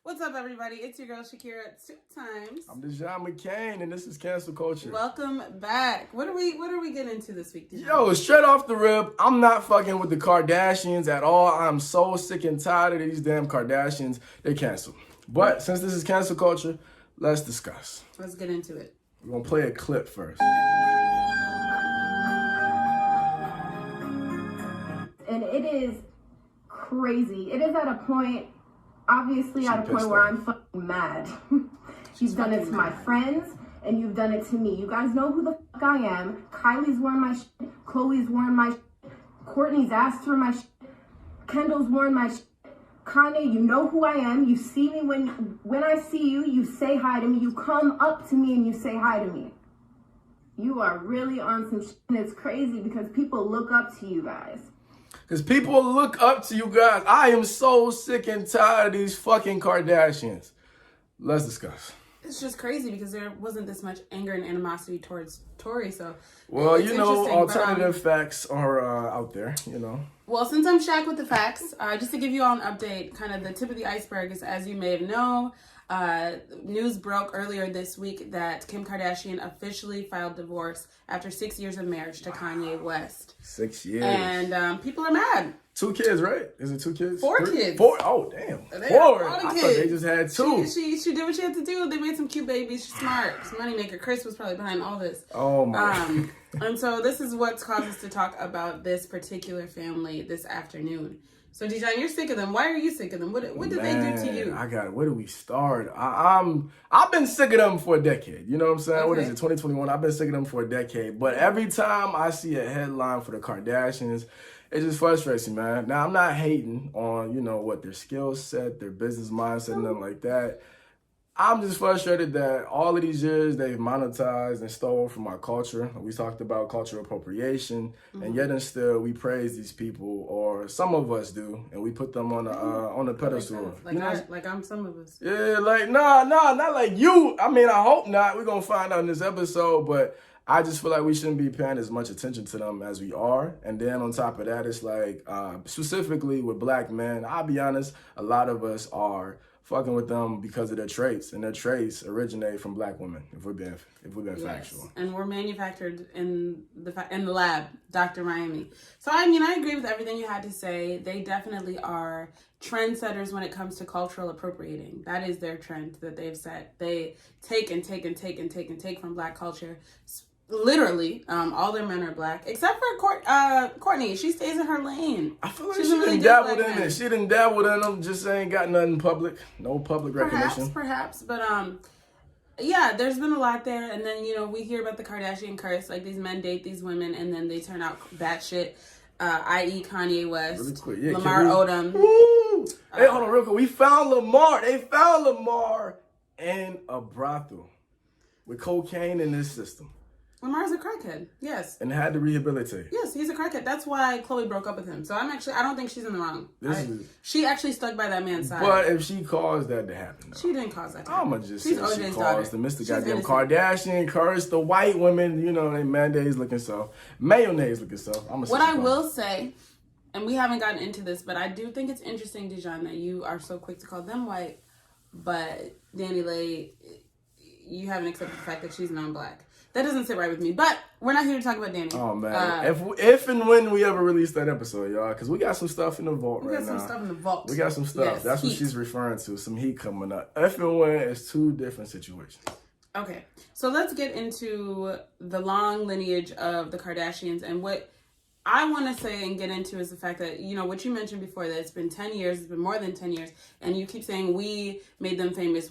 What's up, everybody? It's your girl Shakira 2 times. I'm Dejan McCain, and this is Cancel Culture. Welcome back. What are we getting into this week, Dejan? Yo, straight off the rip, I'm not fucking with the Kardashians at all. I'm so sick and tired of these damn Kardashians. They canceled. But since this is Cancel Culture, let's discuss. Let's get into it. We're gonna play a clip first. And it is crazy. It is at a point, obviously at a point where I'm fucking mad. You've done it to my friends, and you've done it to me. You guys know who the fuck I am. Kylie's wearing my shit. Khloe's wearing my shit. Courtney's asked for my shit. Kendall's wearing my shit. Kanye, you know who I am. You see me when I see you, you say hi to me. You come up to me and you say hi to me. You are really on some shit, and it's crazy because people look up to you guys. Because people look up to you guys. I am so sick and tired of these fucking Kardashians. Let's discuss. It's just crazy because there wasn't this much anger and animosity towards Tory. So, well, it's alternative facts are out there, Well, since I'm Shaq with the facts, just to give you all an update, kind of the tip of the iceberg is, as you may have known, news broke earlier this week that Kim Kardashian officially filed divorce after 6 years of marriage to Kanye West. 6 years. And people are mad. 2 kids, right? Is it 2 kids? 4 kids. 4? Oh, damn. 4? I thought they just had 2. She did what she had to do. They made some cute babies. She's smart. She's a moneymaker. Chris was probably behind all this. Oh, my. And so this is what's caused us to talk about this particular family this afternoon. So, Dijon, you're sick of them. Why are you sick of them? What did they do to you? Where do we start? I've been sick of them for a decade. You know what I'm saying? Okay. What is it, 2021? I've been sick of them for a decade. But every time I see a headline for the Kardashians, it just frustrates me, man. Now, I'm not hating on, what their skill set, their business mindset, nothing like that. I'm just frustrated that all of these years they've monetized and stole from our culture. We talked about cultural appropriation, and yet and still we praise these people, or some of us do, and we put them on a pedestal. Like I'm some of us. Yeah, not like you. I mean, I hope not. We're gonna find out in this episode, but I just feel like we shouldn't be paying as much attention to them as we are. And then on top of that, it's like specifically with black men. I'll be honest, a lot of us are fucking with them because of their traits, and their traits originate from black women. If we're being factual, and we're manufactured in the lab, Dr. Miami. So I mean, I agree with everything you had to say. They definitely are trendsetters when it comes to cultural appropriating. That is their trend that they've set. They take and take and take and take and take from black culture. Literally, all their men are black, except for Courtney. She stays in her lane. I feel like she done dabbled in it. She done dabbled in them, just ain't got nothing public. No public recognition. Perhaps, but yeah, there's been a lot there. And then, we hear about the Kardashian curse. Like, these men date these women, and then they turn out batshit, i.e. Kanye West, really quick. Yeah, Lamar Odom. Hey, hold on real quick. We found Lamar. They found Lamar in a brothel with cocaine in his system. Lamar's a crackhead, yes. And had to rehabilitate. Yes, he's a crackhead. That's why Khloe broke up with him. So I don't think she's in the wrong. She actually stuck by that man's side. But if she caused that to happen, though. She didn't cause that to happen. I'm going to just say she caused the Mr. Goddamn innocent. Kardashian curse, the white women, they mayonnaise looking so. Mayonnaise looking so. What I will say, and we haven't gotten into this, but I do think it's interesting, Dijon, that you are so quick to call them white, but Danny Lay, you haven't accepted the fact that she's non-black. That doesn't sit right with me, but we're not here to talk about Danny. Oh, man. If and when we ever release that episode, y'all, because we got some stuff in the vault right now. We got some stuff in the vault. We got some stuff. Yes, that's heat. What she's referring to, some heat coming up. If and when, it's 2 different situations. Okay, so let's get into the long lineage of the Kardashians, and what I want to say and get into is the fact that, what you mentioned before, that it's been 10 years, it's been more than 10 years, and you keep saying we made them famous.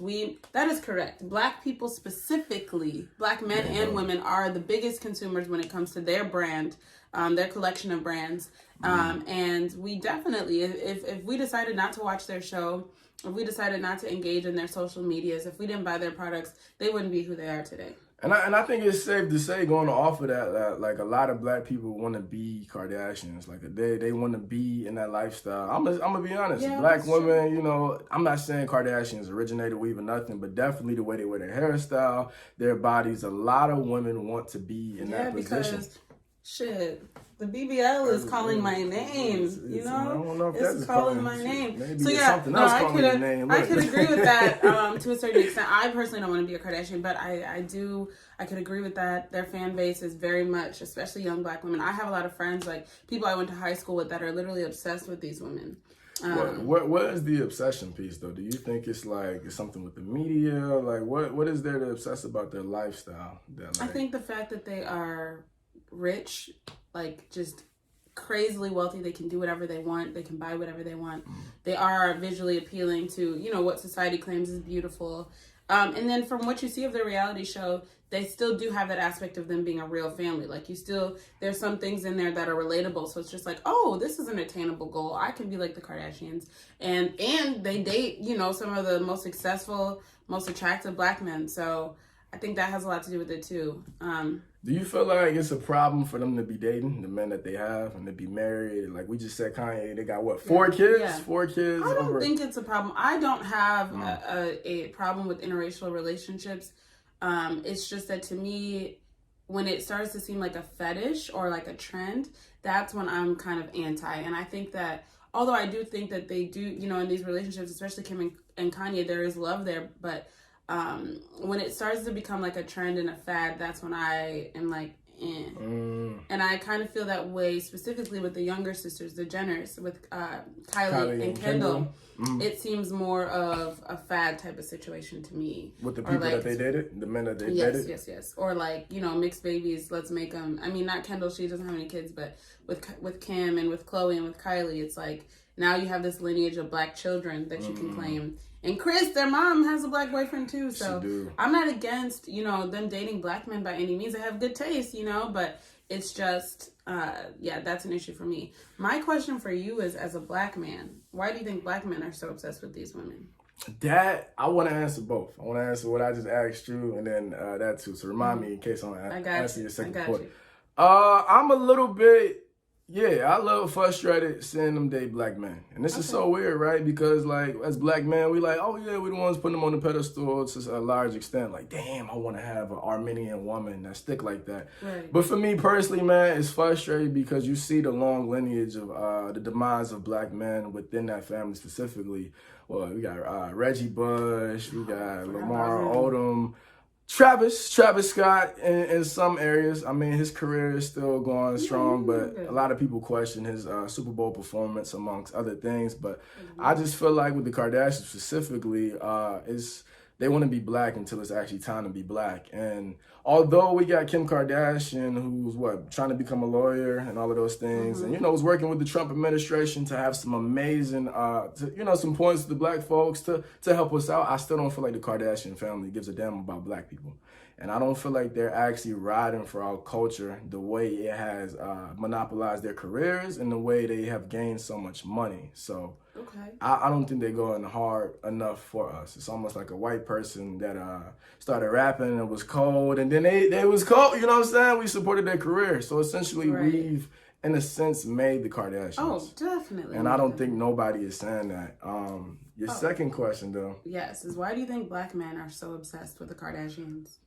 That is correct. Black people specifically, black men and women, are the biggest consumers when it comes to their brand, their collection of brands. And we definitely, if we decided not to watch their show, if we decided not to engage in their social medias, if we didn't buy their products, they wouldn't be who they are today. And I think it's safe to say, going off of that, like a lot of black people want to be Kardashians. Like they want to be in that lifestyle. I'm gonna be honest. Yeah, black women, I'm not saying Kardashians originated weave or nothing, but definitely the way they wear their hairstyle, their bodies. A lot of women want to be in that position. Because Shit. The BBL is calling my name, you know? I don't know if it's that's calling my name. Maybe so it's yeah, something else calling your name. I could agree with that to a certain extent. I personally don't want to be a Kardashian, but I could agree with that. Their fan base is very much, especially young black women. I have a lot of friends, like people I went to high school with, that are literally obsessed with these women. What is the obsession piece though? Do you think it's something with the media? Like what is there to obsess about their lifestyle? I think the fact that they are rich, like just crazily wealthy, they can do whatever they want, they can buy whatever they want. They are visually appealing to, you know, what society claims is beautiful. And then from what you see of their reality show, they still do have that aspect of them being a real family. Like there's some things in there that are relatable. So it's just like, oh, this is an attainable goal. I can be like the Kardashians. And they date, you know, some of the most successful, most attractive black men. So I think that has a lot to do with it too. Do you feel like it's a problem for them to be dating the men that they have and to be married? Like we just said, Kanye, they got what, 4 kids? Yeah. 4 kids? I don't think it's a problem. I don't have a problem with interracial relationships. It's just that to me, when it starts to seem like a fetish or like a trend, that's when I'm kind of anti. And I think that, although I do think that they do, you know, in these relationships, especially Kim and Kanye, there is love there, but when it starts to become like a trend and a fad, that's when I am like, and I kind of feel that way specifically with the younger sisters, the Jenners, with Kylie and Kendall. It seems more of a fad type of situation to me. With the people that they dated, the men that they dated? Yes. Or like, you know, mixed babies, let's make them. I mean, not Kendall, she doesn't have any kids, but with Kim and with Chloe and with Kylie, it's like, now you have this lineage of black children that you can claim. And Chris, their mom, has a black boyfriend too. So I'm not against, you know, them dating black men by any means. They have good taste, you know, but it's just, that's an issue for me. My question for you is, as a black man, why do you think black men are so obsessed with these women? That, I want to answer both. I want to answer what I just asked you and then that too. So remind me in case I'm answering your second point. I'm a little bit... Yeah, I love frustrated seeing them date black men. And this is so weird, right? Because, like, as black men, we like, oh, yeah, we're the ones putting them on the pedestal to a large extent. Like, damn, I want to have an Armenian woman that stick like that. Right. But for me personally, man, it's frustrating because you see the long lineage of the demise of black men within that family specifically. Well, we got Reggie Bush, we got Lamar Odom. Travis Scott in some areas. I mean, his career is still going strong, but a lot of people question his Super Bowl performance amongst other things. But I just feel like with the Kardashians specifically, they want to be black until it's actually time to be black. And although we got Kim Kardashian, who's trying to become a lawyer and all of those things, and, you know, was working with the Trump administration to have some amazing, some points to the black folks to help us out, I still don't feel like the Kardashian family gives a damn about black people. And I don't feel like they're actually riding for our culture the way it has monopolized their careers and the way they have gained so much money. So I don't think they're going hard enough for us. It's almost like a white person that started rapping and it was cold, and then they was cold, you know what I'm saying? We supported their career. So essentially we've, in a sense, made the Kardashians. Oh, definitely. And I don't think nobody is saying that. Your second question, though. Yes, is why do you think black men are so obsessed with the Kardashians?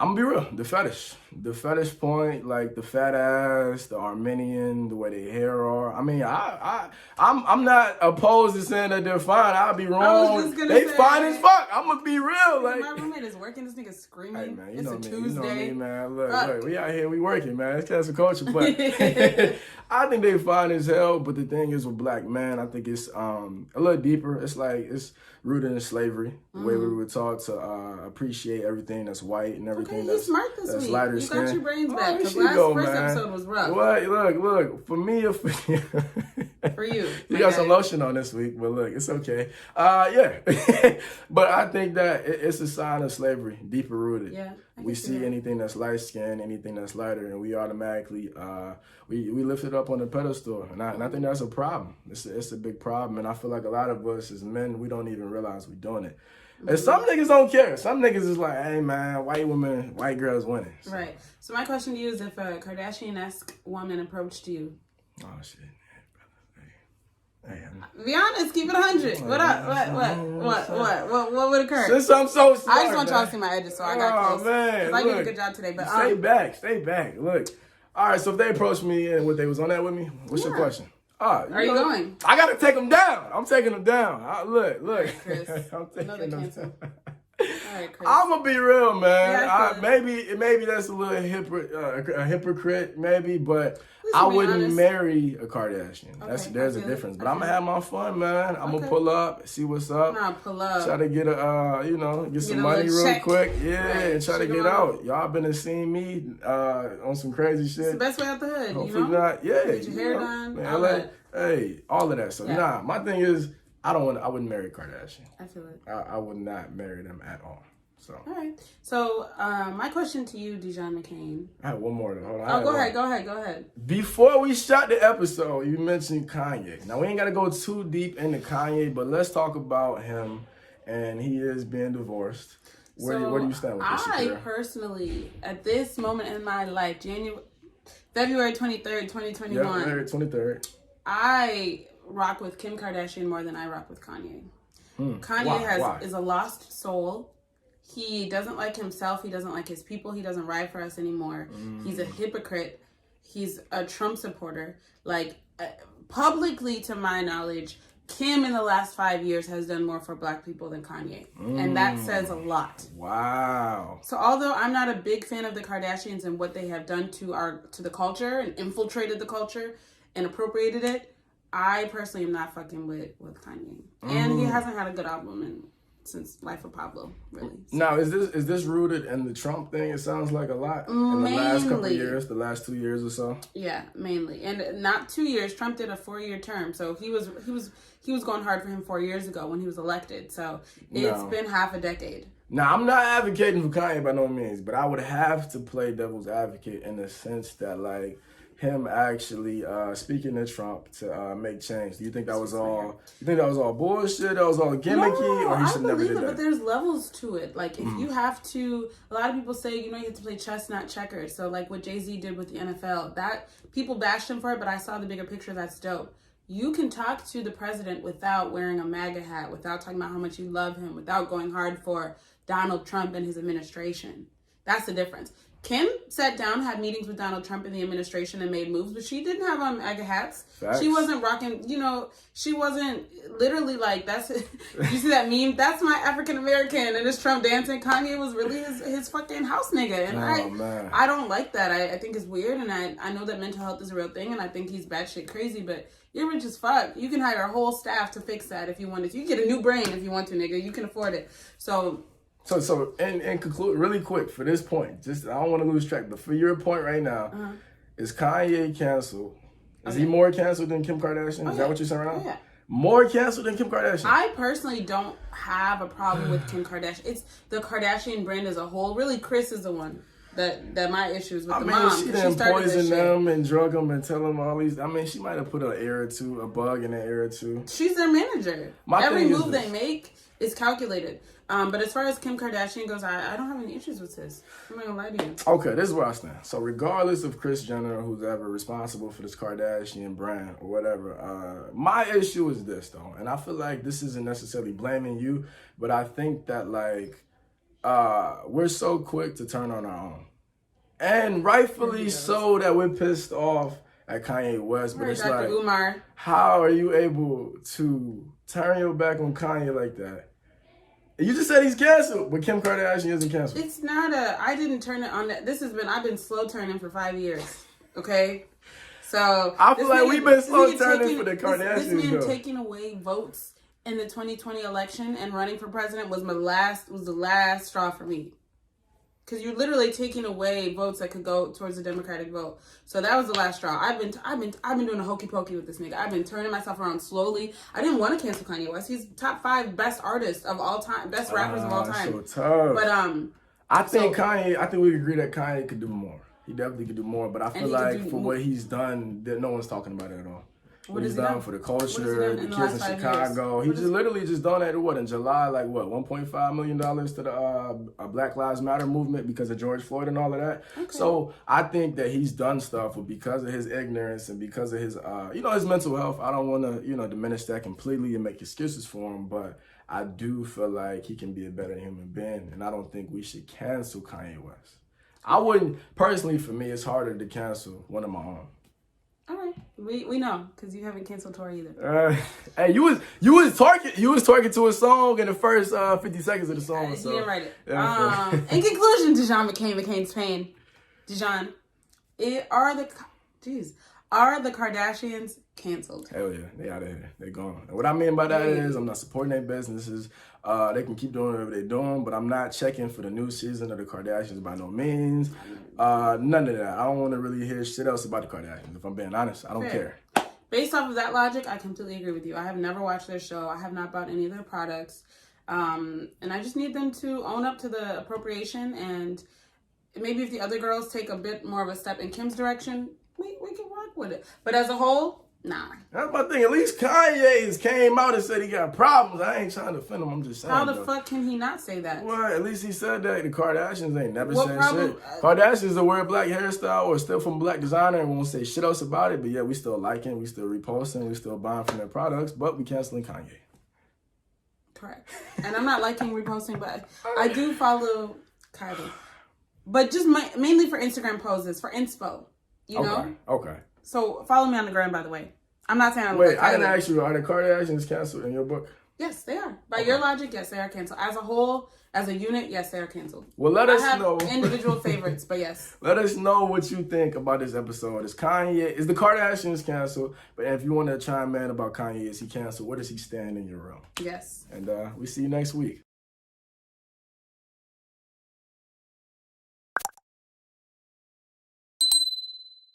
I'm gonna be real. The fetish point, like the fat ass, the Armenian, the way their hair are. I mean, I'm not opposed to saying that they're fine. I'll be wrong. I was just gonna they say, fine as fuck. I'm gonna be real. Like, my roommate is working. This nigga screaming. Hey man, it's a Tuesday. You know me, man. Look, we out here, we working, man. It's cancel culture, but I think they fine as hell. But the thing is, with black men, I think it's a little deeper. It's like it's rooted in slavery, the way we were taught to appreciate everything that's white and everything that's lighter skin. You got your brains back, because first episode was rough. What? Look, for me, for you. You got some lotion on this week, but look, it's okay. But I think that it's a sign of slavery, deeper rooted. Yeah. We see anything that's light skinned, anything that's lighter, and we automatically we lift it up on the pedestal, and I think that's a problem. It's a big problem, and I feel like a lot of us as men, we don't even realize we're doing it. And some niggas don't care. Some niggas is like, hey man, white girls winning. So. Right. So my question to you is, if a Kardashian-esque woman approached you. Oh shit. Hey, be honest, keep it 100. What up? What would occur? Since I'm so smart, I just want y'all to see my edges, so I got close. Man, I did a good job today. But stay back. Look, All right, so if they approached me and what they was on that with me, what's your question? Are you going? I gotta take them down. I'm taking them down. Look. Right, Chris. I'm taking Another them cancel. down. All right, Chris. I'm gonna be real, man. Yeah, maybe that's a little a hypocrite, maybe, but I be wouldn't honest. marry a Kardashian. Okay, There's I a feel it. difference. But I I'm gonna feel have my fun, man. I'm gonna pull up, see what's up. Nah, pull up. Try to get get some a money little real check. quick, yeah, Right. and try to Shit get on. out. Y'all been and seen me on some crazy It's the shit. best way out the hood, Hopefully you know? not. Yeah, Get your hair you know, done, man, all that. Hey, all of that. So Yeah. my thing is, I wouldn't marry Kardashian. I feel it. I would not marry them at all. So All right. So, my question to you, Dijon McCain. I have one more. Hold on. Oh, go ahead. Before we shot the episode, you mentioned Kanye. Now we ain't gotta go too deep into Kanye, but let's talk about him. And he is being divorced. Where do you stand with this? I Shakira? personally, at this moment in my life, February 23rd, 2021, Yeah, February 23rd. I rock with Kim Kardashian more than I rock with Kanye. Kanye Why? is a lost soul. He doesn't like himself. He doesn't like his people. He doesn't ride for us anymore. He's a hypocrite. He's a Trump supporter. Like, publicly, to my knowledge, Kim in the last 5 years has done more for black people than Kanye. And that says a lot. Wow. So although I'm not a big fan of the Kardashians and what they have done to the culture and infiltrated the culture and appropriated it, I personally am not fucking with Kanye. And he hasn't had a good album since Life of Pablo, really. So. Now, is this rooted in the Trump thing? It sounds like a lot in the last couple of years, the last 2 years or so. Yeah, mainly, and not 2 years. Trump did a 4-year term, so he was going hard for him 4 years ago when he was elected. So it's been half a decade. Now, I'm not advocating for Kanye by no means, but I would have to play devil's advocate in the sense that, like, him actually speaking to Trump to make change. Do you think that was all? You think that was all bullshit? That was all gimmicky, or he should never did that? But there's levels to it. Like if you have to, a lot of people say you have to play chess, not checkers. So like what Jay-Z did with the NFL, that people bashed him for it, but I saw the bigger picture. That's dope. You can talk to the president without wearing a MAGA hat, without talking about how much you love him, without going hard for Donald Trump and his administration. That's the difference. Kim sat down, had meetings with Donald Trump in the administration and made moves, but she didn't have on MAGA hats. Facts. She wasn't rocking, she wasn't literally like, you see that meme? That's my African American and it's Trump dancing. Kanye was really his fucking house nigga. And I don't like that. I think it's weird, and I know that mental health is a real thing, and I think he's batshit crazy, but you're rich as fuck. You can hire a whole staff to fix that if you wanted to. You get a new brain if you want to, nigga. You can afford it. So and conclude really quick for this point. Just I don't want to lose track, but for your point right now, is Kanye canceled? Is he more canceled than Kim Kardashian? Is that what you're saying right now? Yeah. More canceled than Kim Kardashian? I personally don't have a problem with Kim Kardashian. It's the Kardashian brand as a whole. Really, Kris is the one that my issues with the mom. She done poisoned them and drug them and tell them all these. I mean, she might have put an error too, a bug in an error too. She's their manager. Every move they make is calculated. But as far as Kim Kardashian goes, I don't have any issues with this. I'm not gonna lie to you. Okay, this is where I stand. So regardless of Kris Jenner, who's ever responsible for this Kardashian brand or whatever, my issue is this though, and I feel like this isn't necessarily blaming you, but I think that like we're so quick to turn on our own, and rightfully so that we're pissed off at Kanye West. But it's Dr. like, Umar. how are you able to turn your back on Kanye like that? You just said he's canceled, but Kim Kardashian isn't canceled. It's not I didn't turn it on that. I've been slow turning for 5 years. Okay? So I feel like we've been slow turning for the Kardashians. This man taking away votes in the 2020 election and running for president was the last straw for me. Because you're literally taking away votes that could go towards the Democratic vote. So that was the last straw. I've been doing a hokey pokey with this nigga. I've been turning myself around slowly. I didn't want to cancel Kanye West. He's top 5 best artists of all time, best rappers of all time. So tough. But I think we agree that Kanye could do more. He definitely could do more. But I feel like for what he's done, that no one's talking about it at all. What he's done for the culture, the kids in Chicago. He just literally just donated in July, $1.5 million to the Black Lives Matter movement because of George Floyd and all of that. Okay. So I think that he's done stuff, but because of his ignorance and because of his his mental health, I don't want to diminish that completely and make excuses for him, but I do feel like he can be a better human being, and I don't think we should cancel Kanye West. I wouldn't, personally, for me, it's harder to cancel one of my own. All right, we know because you haven't canceled Tori either. Hey, you was talking to a song in the first 50 seconds of the song. You didn't write it. In conclusion, McCain's pain. Dijon, are the Kardashians canceled? Hell yeah, they out of here. They gone. And what I mean by that is I'm not supporting their businesses. They can keep doing whatever they're doing, but I'm not checking for the new season of the Kardashians by no means. None of that. I don't want to really hear shit else about the Kardashians. If I'm being honest, I don't care. Based off of that logic, I completely agree with you. I have never watched their show. I have not bought any of their products. And I just need them to own up to the appropriation. And maybe if the other girls take a bit more of a step in Kim's direction, we can work with it. But as a whole, nah. That's my thing. At least Kanye came out and said he got problems. I ain't trying to offend him. I'm just saying. How the fuck can he not say that? Well, at least he said that. The Kardashians ain't never said shit. Kardashians will wear a black hairstyle or steal from a black designer and won't say shit else about it. But yeah, we still liking, we still reposting, we still buying from their products, but we canceling Kanye. Correct. And I'm not liking reposting, but I do follow Kylie. But just mainly for Instagram poses, for inspo. You know? Okay. So follow me on the gram, by the way. I'm not saying I Wait, I didn't ask you, are the Kardashians canceled in your book? Yes, they are. By your logic, yes, they are canceled. As a whole, as a unit, yes, they are canceled. Well, let us know. Individual favorites, but yes. Let us know what you think about this episode. Is the Kardashians canceled? But if you want to chime in about Kanye, is he canceled? Where does he stand in your realm? Yes. And we see you next week.